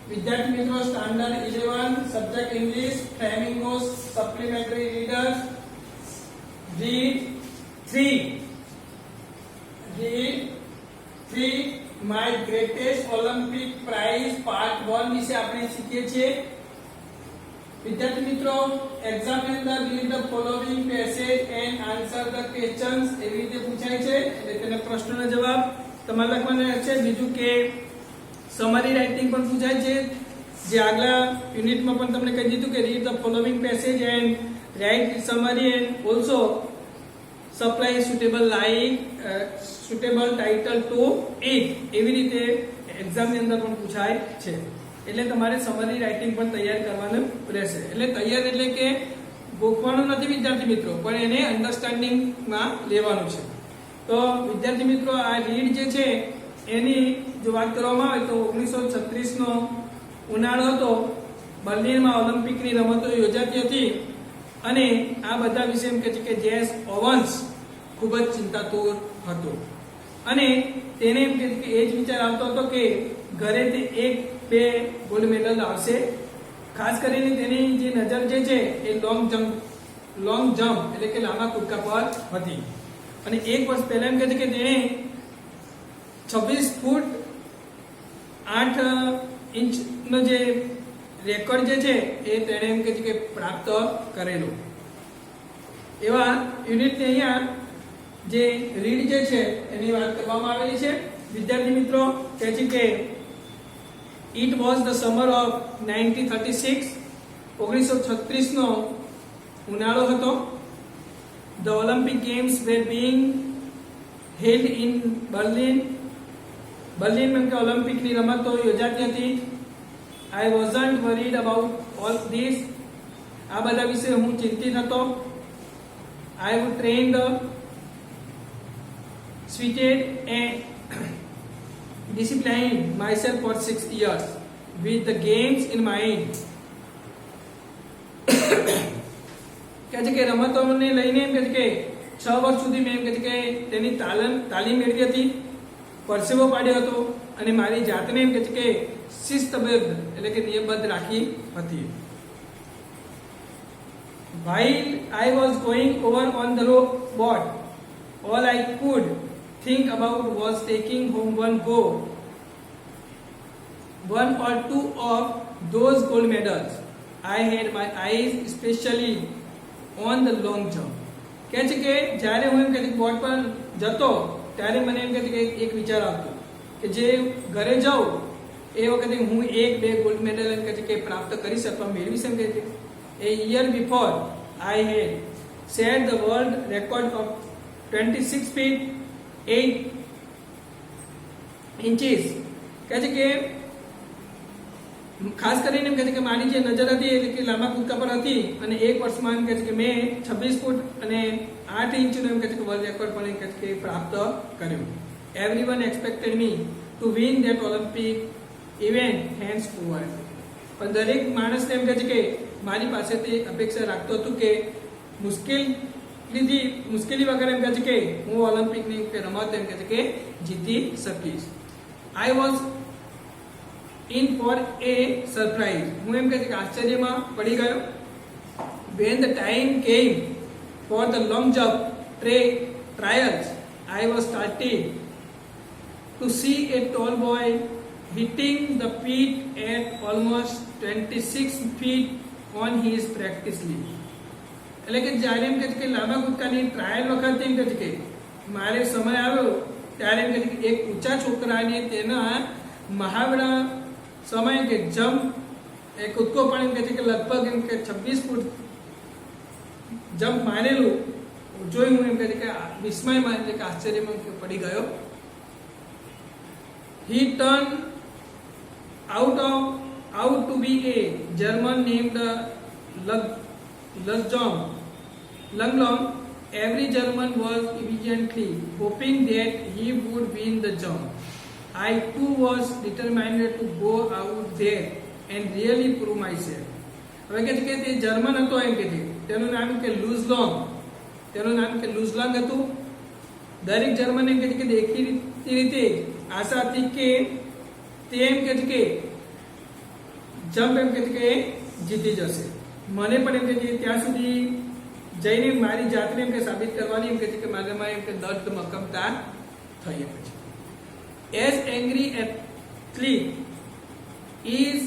विद्यार्थी मित्रों standard 11 subject English flamingos supplementary readers read 3 my greatest Olympic prize part 1 વિશે આપણે શીખીએ છીએ। વિદ્યાર્થી મિત્રો એક્ઝામ ની અંદર read the following passage and answer the questions એવી રીતે પૂછાય છે એટલે તેના પ્રશ્નોના જવાબ તમારે લખવાના છે। બીજું કે समरी राइटिंग पण पूछाय छे जे આગલા યુનિટ માં પણ તમને કહી દીધું કે read the following passage and write summary and also supply suitable title two it એવી રીતે એક્ઝામ ની અંદર પણ પૂછાય છે। એટલે તમારે સમરી રાઇટિંગ પણ તૈયાર કરવાનું રહેશે। એટલે તૈયાર એટલે કે ગોખવાનું નથી વિદ્યાર્થી મિત્રો, પણ એને અન્ડરસ્ટેન્ડિંગ માં લેવાનું છે। તો વિદ્યાર્થી મિત્રો આ રીડ જે છે એની જો વાત કરવામાં આવે તો 1936 નો ઉનાળો હતો, બર્લિનમાં ઓલિમ્પિકની રમતો યોજાતી હતી અને આ બધા વિશે એમ કહે છે કે જેસ ઓવન્સ ખૂબ જ ચિંતાતુર હતો અને તેને એમ કહે છે કે એ જ વિચાર આવતો હતો કે ઘરે તે 1-2 ગોલ્ડ મેડલ આવશે। ખાસ કરીને તેની જે નજર જે છે એ લોંગ જમ્પ એટલે કે લાંબા કૂદકા પર હતી અને એક વર્ષ પહેલા એમ કહે છે કે તેણે 26 ફૂટ 8 ઇંચ નો જે રેકોર્ડ જે છે એ તેણે એમ કે છે કે પ્રાપ્ત કરેલો। એવા યુનિટ ને અહીંયા જે રીડ જે છે એની વાત કરવામાં આવેલી છે। વિદ્યાર્થી મિત્રો કહે છે કે it was the summer of 1936 1936 નો ઉનાળો હતો। The Olympic games were being held in Berlin में ओलंपिक ની રમતો યોજાતી હતી। I wasn't worried about all this, આ બધા વિશે હું ચિંતિત હતો। I would train the sweated and disciplined myself for 6 years with the games in mind। કહે છે કે રમતોને લઈને એમ કહે છે કે 6 વર્ષ સુધી મેં એમ કહે છે કે તેની તાલીમ મેળવી હતી, પરસેવો પાડ્યો હતો અને મારી જાતને એમ કહે છે કે શિસ્તબદ્ધ એટલે કે નિયમબદ્ધ રાખી હતી। While I was going over on the boat, all I could think about was taking home one or two of those gold medals. I had my eyes especially on the long jump। કહે છે કે જ્યારે હું એમ કહે છે boat પર જતો ત્યારે મને એમ કહે છે કે એક વિચાર આવતો કે જે ઘરે જાઉં એ વખતે હું 1-2 ગોલ્ડ મેડલ એમ કહે છે કે પ્રાપ્ત કરી શકવા મેળવી શકે છે। A year before I had set the world record of 26 feet 8 inches। કહે છે કે ખાસ કરીને એમ કહે છે કે મારી જે નજર હતી એટલે કે લાંબા કૂદકા પર હતી અને એક વર્ષમાં એમ કહે છે કે મેં 26 ફૂટ અને 8 ઇંચનો એમ કહે છે કે વર્લ્ડ રેકોર્ડ પણ એમ કહે છે કે પ્રાપ્ત કર્યો। Everyone expected me to win that Olympic event henceforward। પણ દરેક માણસને એમ કહે છે કે મારી પાસેથી અપેક્ષા રાખતો હતો કે મુશ્કેલી વગર એમ કહે છે કે હું ઓલિમ્પિકની રમત એમ કહે છે કે જીતી શકીશ। I was in for a surprise, હું એમ કહે છે કે આશ્ચર્યમાં પડી ગયો। When the time came for the long jump trials, I was startled to see a tall boy hitting the feet at almost 26 feet on his practice league। એટલે કે જ્યારે એમ કહે છે કે લાંબા કૂદકાની ટ્રાયલ વખતે એમ કહે છે કે મારે સમય આવ્યો ત્યારે એમ કહે છે કે એક ઊંચા છોકરાને તેના મહાવડા સમય કે જમ્પ એ કૂદકો પણ એમ કહે છે કે લગભગ એમ કે 26 ફૂટ જમ્પ મારેલું જોઈ હું એમ કહે છે કે વિસ્મયમાં એટલે કે આશ્ચર્યમાં પડી ગયો। He turned out to be a German named Langlong. Every German was evidently hoping that he would win the jump. I too was determined to go out there and really prove myself। હવે કહે છે કે તે German હતો એમ કે તેનું નામ કે લુઝલોંગ હતું। દરેક જર્મન એમ કહે છે કે દેખીતી રીતે આશા હતી કે તે એમ કહે છે કે જમ્પ એમ કે છે કે જીતી જશે. મને પણ એમ કે છે ત્યાં સુધી જઈને મારી જાતને એમ કે સાબિત કરવાની એમ કે છે કે મારામાં એમ કે દર્દ મક્કમતા થઈ એમ છે. As angry athlete is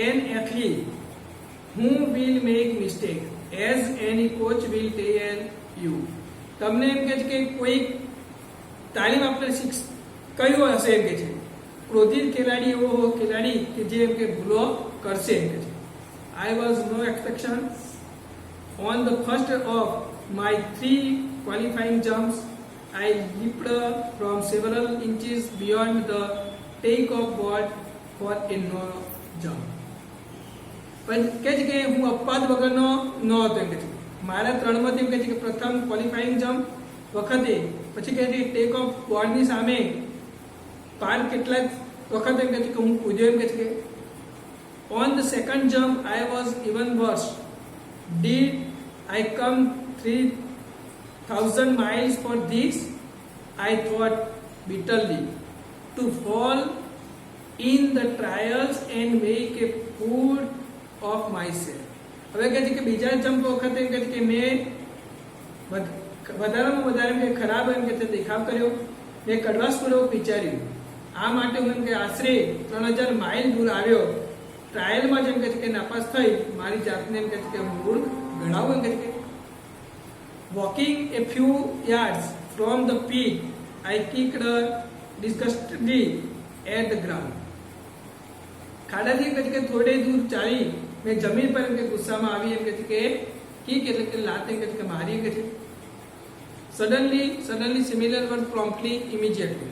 an athlete who will make mistake as any coach will tell you. તમને એમ કે છે કે કોઈ તાલીમ આપનાર કયું હશે એમ કે છે ક્રોધિત ખેલાડી એવો ખેલાડી કે જે એમ કે ભૂલો કરશે એમ કે છે. I was no exception. On the first of my 3 qualifying jumps, I leaped from several inches beyond the takeoff board for a no jump. પણ કે છે કે હું અપવાદ વગરનો ન હતો એમ કે છે. મારા 3 માંથી એમ કે છે કે પ્રથમ ક્વોલિફાઈંગ જમ્પ વખતે પછી કે છે ટેક ઓફ બોર્ડની સામે પાર કેટલાક વખત એમ કે છે કે હું કૂદ્યો એમ કે છે કે on the second jump I was even worse. Did I come 3,000 miles for this? I thought bitterly. To fall in the trials and make a fool of myself. હવે કહે છે કે બીજા જમ્પ વખતે એમ કહે છે કે મેં વધારેમાં વધારે મેં ખરાબ એમ કે દેખાવ કર્યો, મેં કડવાશપૂર્વક વિચાર્યું. આ માટે હું એમ કે આશરે 3,000 માઇલ દૂર આવ્યો. ટ્રાયલમાં જેમ કે છે કે નાપાસ થઈ મારી જાતને એમ કે છે કે મૂર્ખ ગણાવું એમ કે છે. Walking a few yards from the peak I kicked disgustedly at the ground. ખાડાથી એમ કે છે કે થોડે દૂર ચાલી મેં જમીન પર એમ કે ગુસ્સામાં આવી એમ કે છે કે કિક એટલે કે લાત એમ કે છે કે મારી એમ કે છે. Suddenly similar word promptly immediately.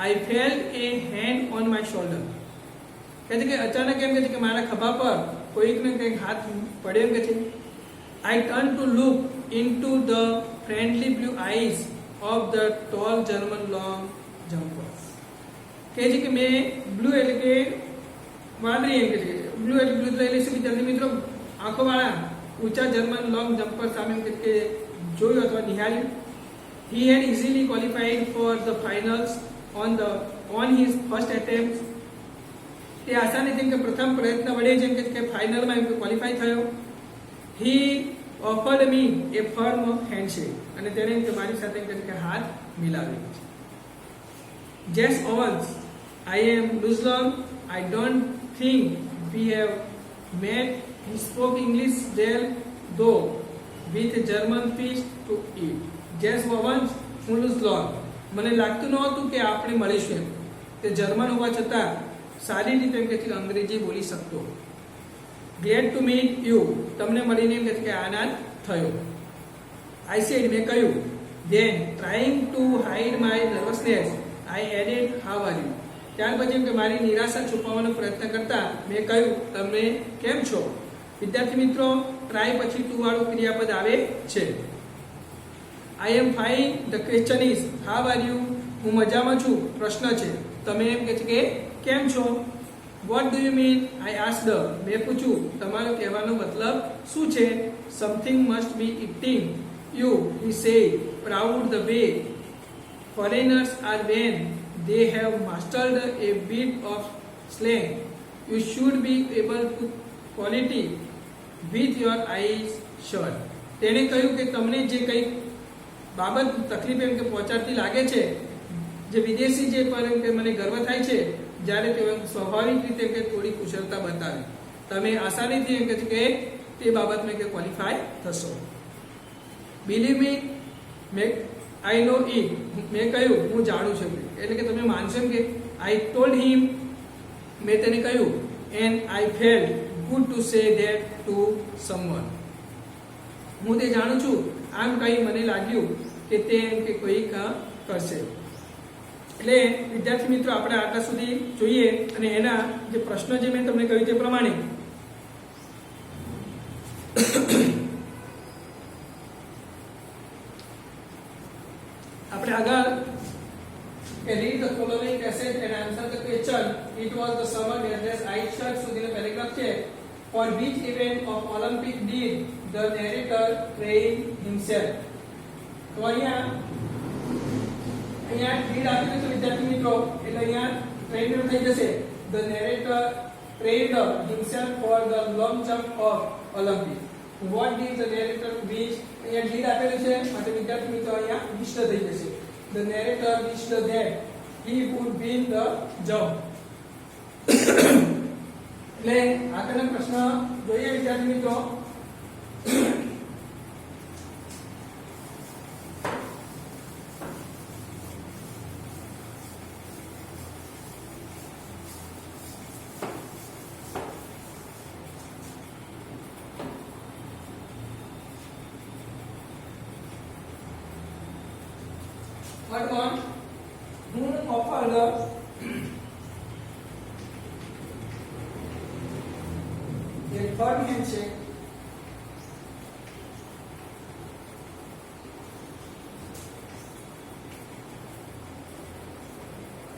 I felt a hand on my shoulder. કહે છે કે અચાનક એમ કે છે કે મારા ખભા પર કોઈક ને કંઈક હાથ પડ્યો એમ કે છે. I turned to look into the friendly blue eyes of the tall German long jumper. કહે છે કે મેં બ્લુ એટલે કે વાદળી એમ કે છે. બ્લુ એટલે બ્લુ એટલે શું વિદ્યાર્થી મિત્રો આંખો વાળા ઊંચા જર્મન લોંગ જમ્પર સામે એમ કે જોયું અથવા નિહાળ્યું. He had easily qualified for the finals on his first attempt. તે આસાનીથી એમ કે પ્રથમ પ્રયત્ન વડે જેમ કે ફાઇનલમાં એમ કે ક્વોલિફાય થયો. He offered me a firm handshake. અને તેને એમ કે મારી સાથે એમ કે હાથ મિલાવ્યો. Jess Owens, I am Muslim. I don't think we have met. He spoke English well, though with a German fish to eat. Jess Owens, હું લુઝલોન. મને લાગતું નહોતું કે આપણે મળીશું. તે જર્મન હોવા છતાં સારી રીતે એમ કે છે અંગ્રેજી બોલી શકતો. Glad to meet you. તમને મળીને એમ કે આનંદ થયો. I said, મેં કહ્યું. Then trying to hide my nervousness, I added, how are you? ત્યાર પછી એમ કે મારી નિરાશા છુપાવવાનો પ્રયત્ન કરતા મેં કહ્યું તમે કેમ છો. વિદ્યાર્થી મિત્રો ટ્રાય પછી ટુ વાળું ક્રિયાપદ આવે છે. I am fine. The question is how are you? હું મજામાં છું પ્રશ્ન છે. તમે એમ કે છે કે કેમ છો. What do you mean? I asked. મેં પૂછ્યું તમારો કહેવાનો મતલબ શું છે. Something must be eating you, he said, proud the way foreigners are when they have mastered a bit of slang. You should be able to quality with your eyes shut. તેણે કહ્યું કે તમને જે કંઈ બાબત તકલીફ એમ કે પહોંચાડતી લાગે છે, જે વિદેશી જે પર એમ કે મને ગર્વ થાય છે જ્યારે તેઓ સ્વાભાવિક રીતે કે થોડી કુશળતા બતાવે તમે આસાનીથી એમ કે છે કે તે બાબતમાં કે ક્વોલિફાય થશો. Believe me I know it. મેં કહ્યું હું જાણું છું. એટલે કે તમે માનશો કે આઈ ટોલ્ડ હિમ. મેં તેને કહ્યું and I felt good to say that two someone. હું તે જાણું છું આમ કહી મને લાગ્યું કે તે એમ કે કોઈ કરશે. એટલે વિદ્યાર્થી મિત્રો આપણે આટલા સુધી જોઈએ અને એના જે પ્રશ્નો જે મેં તમને કહ્યું તે પ્રમાણે આપણે આગળ read the following passage and answer the question. It was the summer address I shot સુધીનો પેરેગ્રાફ છે. For which event of Olympic did the narrator train himself? તો અહીંયા રીડ આપી દીધું વિદ્યાર્થી મિત્રો. એટલે અહીંયા ટ્રેનર થઈ જશે the narrator trained himself for the long jump of Olympic. What did the narrator wish? અહીંયા did આપેલું છે માટે વિદ્યાર્થી મિત્રો અહીંયા wished થઈ જશે. The narrator wished that he would win the jump. એટલે આગળનો પ્રશ્ન જોઈએ વિદ્યાર્થી મિત્રો. What one? Who offered a firm handshake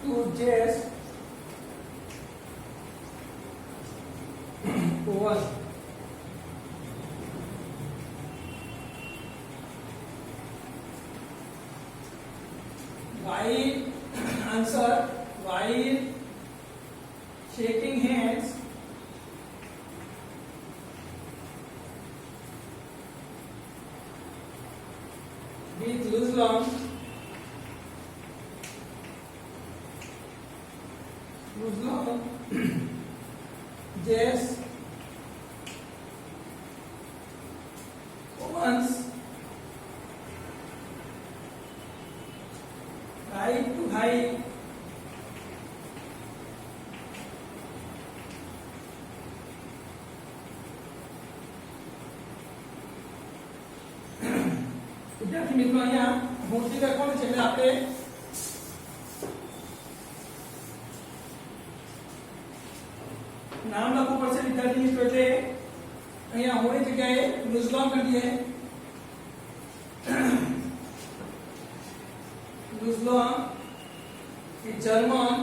to Jess Owen. While answer, while shaking hands with Luzlon, Jess Owens tried to hide વિદ્યાર્થી મિત્રો અહીંયા મૂર્તિ લખવાનું છે એટલે આપણે નામ લખવું પડશે વિદ્યાર્થી મિત્રો એટલે અહીંયા હોની જગ્યાએ લુઝલોન કરી દઈએ. Luzlon is German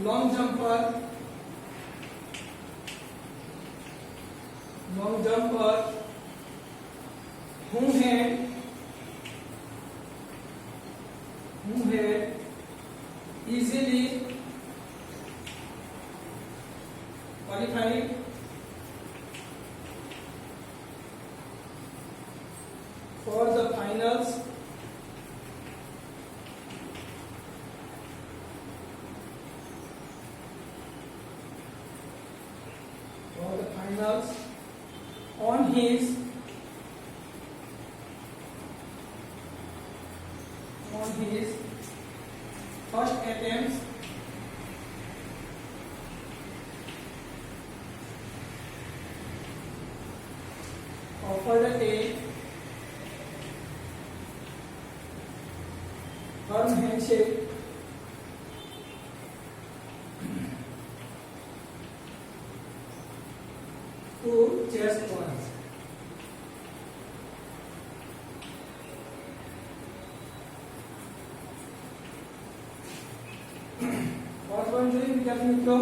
long jumper who had easily qualified for the finals on his first attempts offered a firm handshake to just once. What one જોઈએ વિદ્યાર્થી મિત્રો?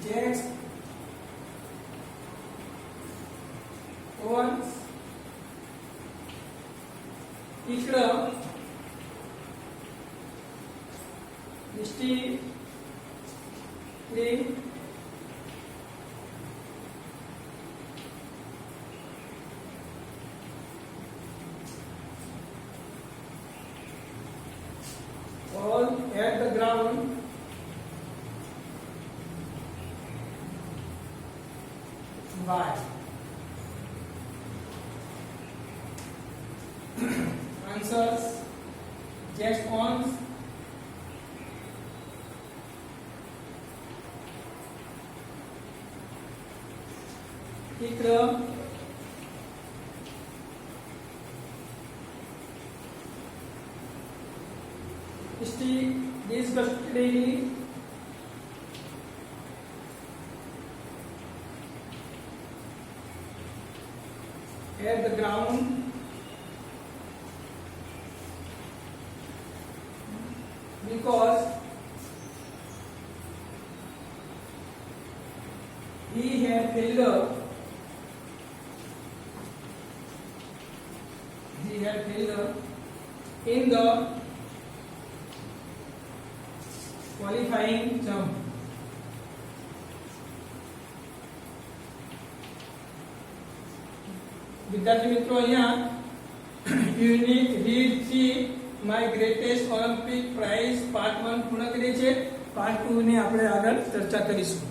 Jess Owens इकडं distinctly all at the ground why answers just once इकडं disgustedly at the ground because he had failed had held in the qualifying jump. વિદ્યાર્થી મિત્રો અહીંયા unit read 3 my greatest Olympic prize part 1 પૂર્ણ કરીએ છીએ. Part 2 ની આપણે આગળ ચર્ચા કરીશું.